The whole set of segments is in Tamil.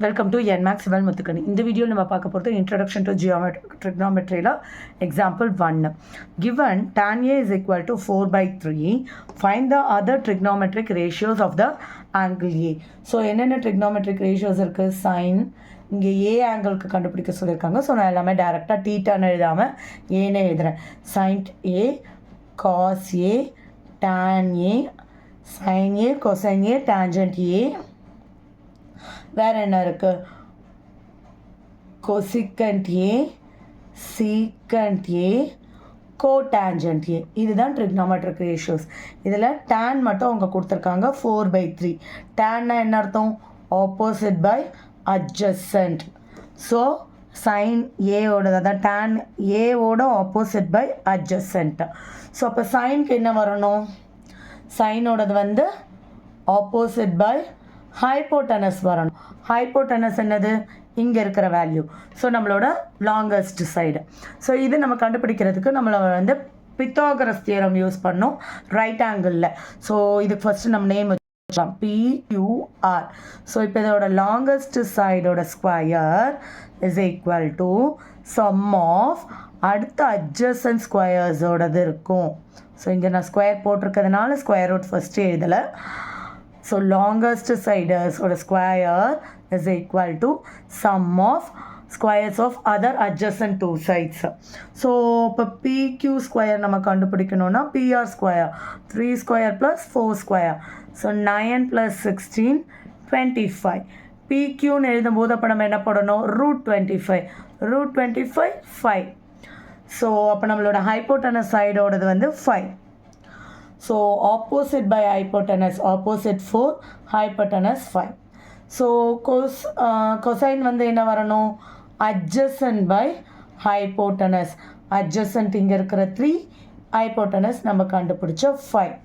Welcome to NMAX Sival Muthukkani. இந்த வீடியோ நம்ம பார்க்க போகிறது இன்ட்ரடக்ஷன் டு trigonometryல example 1. given tan A is equal to 4/3, find the other trigonometric ratios of the angle A. So என்னென்ன trigonometric ratios இருக்குது? sin, இங்கே ஏ ஆங்கிளுக்கு கண்டுபிடிக்க சொல்லியிருக்காங்க. ஸோ நான் எல்லாமே டேரெக்டாக டீட்டான்னு எழுதாமல் ஏன்னு எழுதுகிறேன். sin A, cos A, tan A, sin A, cosine A, tangent A. வேறு என்ன இருக்குது? cosecant A, secant A, cotangent A. இதுதான் trigonometric ratios. இதில் tan மட்டும் அவங்க கொடுத்துருக்காங்க 4/3. tanனா என்ன அர்த்தம்? opposite by adjacent. So sin A ஓட அதான் tan A ஓட opposite by adjacent. ஸோ அப்போ சைனுக்கு என்ன வரணும்? சைனோடது வந்து opposite by ஹைப்போட்டனஸ் வரணும். ஹைப்போட்டனஸ் என்னது? இங்கே இருக்கிற வேல்யூ. ஸோ நம்மளோட லாங்கஸ்ட் சைடு. ஸோ இது நம்ம கண்டுபிடிக்கிறதுக்கு நம்மளை வந்து பித்தாகரஸ் தியரம் யூஸ் பண்ணோம் ரைட் ஆங்கிளில். ஸோ இதுக்கு ஃபஸ்ட்டு நம்ம நேம் வச்சுக்கலாம் PQR. ஸோ இப்போ இதோட லாங்கஸ்ட் சைடோட square is equal to sum of அடுத்த அட்ஜசன்ட் ஸ்கொயர்ஸோடது இருக்கும். ஸோ இங்கே நான் ஸ்கொயர் போட்டிருக்கிறதுனால ஸ்கொயர் ரூட் ஃபஸ்ட்டு எழுதலை. So longest side square is equal to sum of squares of other adjacent two sides. So PQ square நம்ம கண்டுபிடிக்கணும்னா PR square 3 square plus 4 square. So 9 plus 16 25. PQ எழுதும்போது அப்போ நம்ம என்ன போடணும்? √25. √25 5. ஸோ அப்போ நம்மளோட ஹைப்போட்டனஸ் சைடோடது வந்து 5. So opposite by hypotenuse, opposite 4, hypotenuse 5. So cosine வந்து என்ன வரணும்? adjacent by hypotenuse. adjacent இங்கே இருக்கிற 3, hypotenuse நம்ம கண்டுபிடிச்ச 5.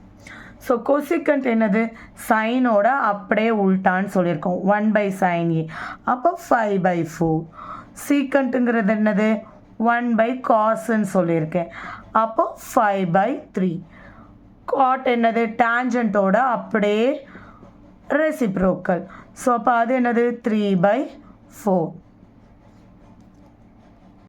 ஸோ cosecant என்னது? சைனோட அப்படியே உள்டான்னு சொல்லியிருக்கோம் 1/sin A. அப்போ 5/4. secantங்கிறது என்னது? 1/cosன்னு சொல்லியிருக்கேன். அப்போ 5/3. காட் என்னது? டேஞ்சன்ட்டோட அப்படியே ரெசிப்ரோக்கல். ஸோ அப்போ அது என்னது? 3/4.